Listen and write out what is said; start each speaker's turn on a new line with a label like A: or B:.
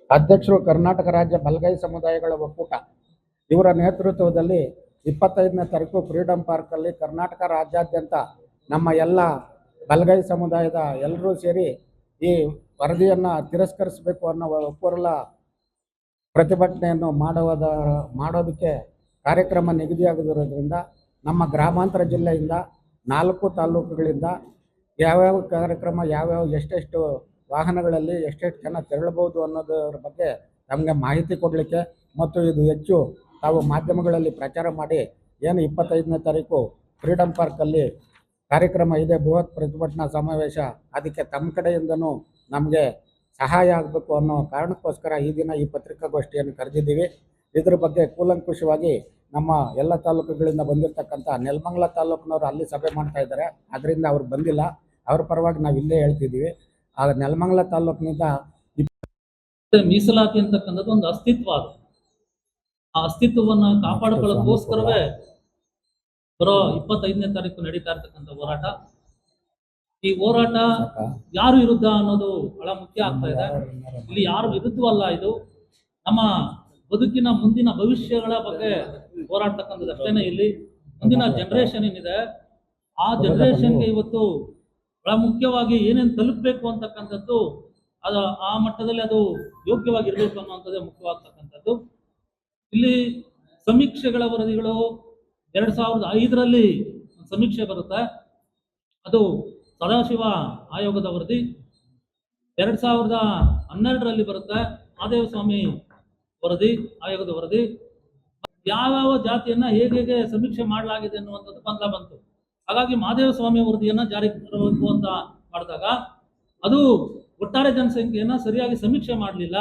A: ಅಧ್ಯಕ್ಷರು ಕರ್ನಾಟಕ ರಾಜ್ಯ ಬಲಗೈ ಸಮುದಾಯಗಳ ಒಕ್ಕೂಟ ಇವರ ನೇತೃತ್ವದಲ್ಲಿ 25ನೇ ತಾರೀಕು ಫ್ರೀಡಂ ಪಾರ್ಕಲ್ಲಿ ಕರ್ನಾಟಕ ರಾಜ್ಯಾದ್ಯಂತ ನಮ್ಮ ಎಲ್ಲ ಬಲಗೈ ಸಮುದಾಯದ ಎಲ್ಲರೂ ಸೇರಿ ಈ ವರದಿಯನ್ನು ತಿರಸ್ಕರಿಸಬೇಕು ಅನ್ನೋ ಒಪ್ಪುರಲ ಪ್ರತಿಭಟನೆಯನ್ನು ಮಾಡೋದಕ್ಕೆ ಕಾರ್ಯಕ್ರಮ ನಿಗದಿಯಾಗಿರೋದ್ರಿಂದ ನಮ್ಮ ಗ್ರಾಮಾಂತರ ಜಿಲ್ಲೆಯಿಂದ 4 ತಾಲೂಕುಗಳಿಂದ ಯಾವ್ಯಾವ ಕಾರ್ಯಕ್ರಮ ಎಷ್ಟೆಷ್ಟು ವಾಹನಗಳಲ್ಲಿ ಎಷ್ಟೆಷ್ಟು ಜನ ತೆರಳಬಹುದು ಅನ್ನೋದರ ಬಗ್ಗೆ ನಮಗೆ ಮಾಹಿತಿ ಕೊಡಲಿಕ್ಕೆ ಮತ್ತು ಇದು ಹೆಚ್ಚು ತಾವು ಮಾಧ್ಯಮಗಳಲ್ಲಿ ಪ್ರಚಾರ ಮಾಡಿ ಏನು 25ನೇ ತಾರೀಕು ಫ್ರೀಡಂ ಪಾರ್ಕಲ್ಲಿ ಕಾರ್ಯಕ್ರಮ ಇದೆ, ಬೃಹತ್ ಪ್ರತಿಭಟನಾ ಸಮಾವೇಶ, ಅದಕ್ಕೆ ತಮ್ಮ ಕಡೆಯಿಂದನೂ ನಮಗೆ ಸಹಾಯ ಆಗಬೇಕು ಅನ್ನೋ ಕಾರಣಕ್ಕೋಸ್ಕರ ಈ ದಿನ ಈ ಪತ್ರಿಕಾಗೋಷ್ಠಿಯನ್ನು ಕರೆದಿದ್ದೀವಿ. ಇದ್ರ ಬಗ್ಗೆ ಕೂಲಂಕುಷವಾಗಿ ನಮ್ಮ ಎಲ್ಲ ತಾಲೂಕುಗಳಿಂದ ಬಂದಿರತಕ್ಕಂಥ ನೆಲಮಂಗಲ ತಾಲೂಕಿನವರು ಅಲ್ಲಿ ಸಭೆ ಮಾಡ್ತಾ ಇದ್ದಾರೆ, ಅದರಿಂದ ಅವ್ರು ಬಂದಿಲ್ಲ. ಅವ್ರ ಪರವಾಗಿ ನಾವು ಇಲ್ಲೇ ಹೇಳ್ತಿದ್ದೀವಿ. ಆಗ ನೆಲಮಂಗಲ ತಾಲೂಕಿನಿಂದ
B: ಮೀಸಲಾತಿ ಅಂತಕ್ಕಂಥದ್ದು ಒಂದು ಅಸ್ತಿತ್ವ. ಅದು ಆ ಅಸ್ತಿತ್ವವನ್ನು ಕಾಪಾಡಿಕೊಳ್ಳೋದಕ್ಕೋಸ್ಕರವೇ ಬರೋ 25ನೇ ತಾರೀಕು ನಡೀತಾ ಇರ್ತಕ್ಕಂಥ ಹೋರಾಟ. ಈ ಹೋರಾಟ ಯಾರ ವಿರುದ್ಧ ಅನ್ನೋದು ಬಹಳ ಮುಖ್ಯ ಆಗ್ತಾ ಇದೆ. ಇಲ್ಲಿ ಯಾರ ವಿರುದ್ಧವಲ್ಲ, ಇದು ನಮ್ಮ ಬದುಕಿನ ಮುಂದಿನ ಭವಿಷ್ಯಗಳ ಬಗ್ಗೆ ಹೋರಾಡ್ತಕ್ಕಂಥದ್ದು ಅಷ್ಟೇನೆ. ಇಲ್ಲಿ ಮುಂದಿನ ಜನರೇಷನ್ ಏನಿದೆ ಆ ಜನರೇಷನ್ಗೆ ಇವತ್ತು ಬಹಳ ಮುಖ್ಯವಾಗಿ ಏನೇನು ತಲುಪಬೇಕು ಅಂತಕ್ಕಂಥದ್ದು ಆ ಮಟ್ಟದಲ್ಲಿ ಅದು ಯೋಗ್ಯವಾಗಿರ್ಬೇಕು ಅನ್ನುವಂಥದ್ದೇ ಮುಖ್ಯವಾಗ್ತಕ್ಕಂಥದ್ದು. ಇಲ್ಲಿ ಸಮೀಕ್ಷೆಗಳ ವರದಿಗಳು 2005ರಲ್ಲಿ ಸಮೀಕ್ಷೆ ಬರುತ್ತೆ, ಅದು ಸದಾಶಿವ ಆಯೋಗದ ವರದಿ. 2012ರಲ್ಲಿ ಬರುತ್ತೆ ಮಹಾದೇವ ಸ್ವಾಮಿ ವರದಿ, ಆಯೋಗದ ವರದಿ. ಯಾವ್ಯಾವ ಜಾತಿಯನ್ನ ಹೇಗೆ ಸಮೀಕ್ಷೆ ಮಾಡಲಾಗಿದೆ ಅನ್ನುವಂಥದ್ದು ಗೊಂದಲ ಬಂತು. ಹಾಗಾಗಿ ಮಹಾದೇವ ಸ್ವಾಮಿ ವರದಿಯನ್ನ ಜಾರಿಗೆ ತರಬೇಕು ಅಂತ ಮಾಡಿದಾಗ ಅದು ಒಟ್ಟಾರೆ ಜನಸಂಖ್ಯೆಯನ್ನ ಸರಿಯಾಗಿ ಸಮೀಕ್ಷೆ ಮಾಡಲಿಲ್ಲ.